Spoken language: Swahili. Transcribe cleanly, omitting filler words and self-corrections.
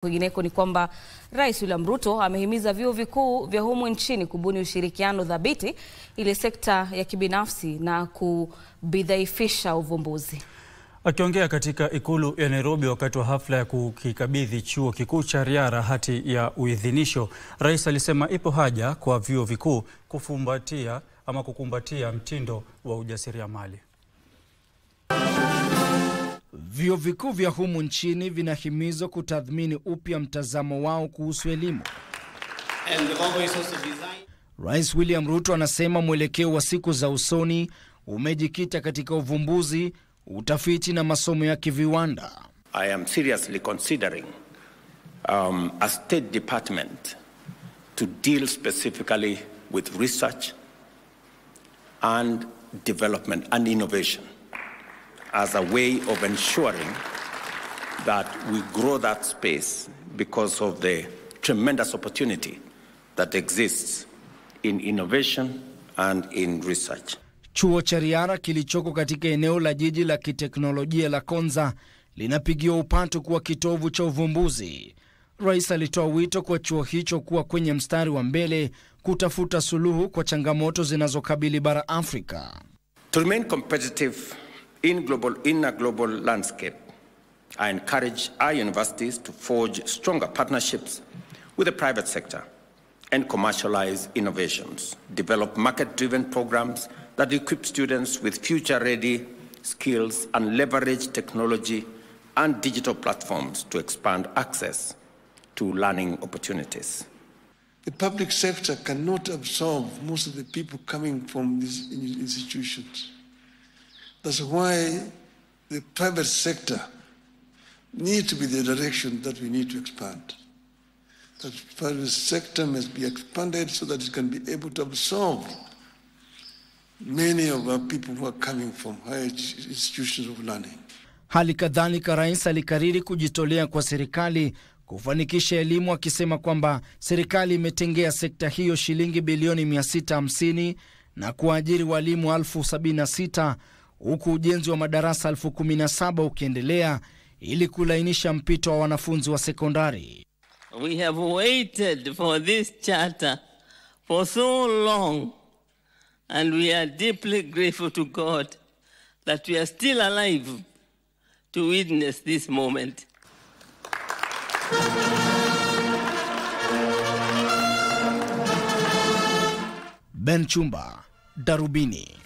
Kwingineko ni kwamba Rais William Ruto amehimiza vyuo vikuu vya humu nchini kubuni ushirikiano thabiti ili sekta ya kibinafsi na kubidhaifisha uvumbuzi. Akiongea katika ikulu ya Nairobi wakati wa hafla ya kukikabidhi chuo kikuu cha Riara hati ya uidhinisho, Rais alisema ipo haja kwa vyuo vikuu kukumbatia mtindo wa ujasiriamali. Vyuo vikuu vya humu nchini vinahimizwa kutathmini upya mtazamo wao kuhusu elimu. Rais William Ruto anasema mwelekeo wa siku za usoni umejikita katika uvumbuzi, utafiti na masomo ya kiviwanda. I am seriously considering a state department to deal specifically with research and development and innovation as a way of ensuring that we grow that space because of the tremendous opportunity that exists in innovation and in research. Chuo cha Riara kilichoko katika eneo la jiji la kiteknolojia la Konza linapigiwa upato kuwa kitovu cha uvumbuzi. Rais alitoa wito kwa chuo hicho kuwa kwenye mstari wa mbele kutafuta suluhu kwa changamoto zinazokabili bara Afrika. To remain competitive in a global landscape, I encourage our universities to forge stronger partnerships with the private sector and commercialize innovations, develop market-driven programs that equip students with future-ready skills and leverage technology and digital platforms to expand access to learning opportunities. The public sector cannot absorb most of the people coming from these institutions. That's why the private sector needs to be the direction that we need to expand. The private sector must be expanded so that it can be able to absorb many of our people who are coming from higher institutions of learning. Hali kadhalika Rais alikariri kujitolea kwa serikali kufanikisha elimu, akisema kwamba serikali imetengea sekta hiyo shilingi bilioni 650 na kuajiri walimu 76,000 huku ujenzi wa madarasa 17,000 ukiendelea ili kulainisha mpito wa wanafunzi wa sekondari. We have waited for this charter for so long, and we are deeply grateful to God that we are still alive to witness this moment. Ben Chumba, Darubini.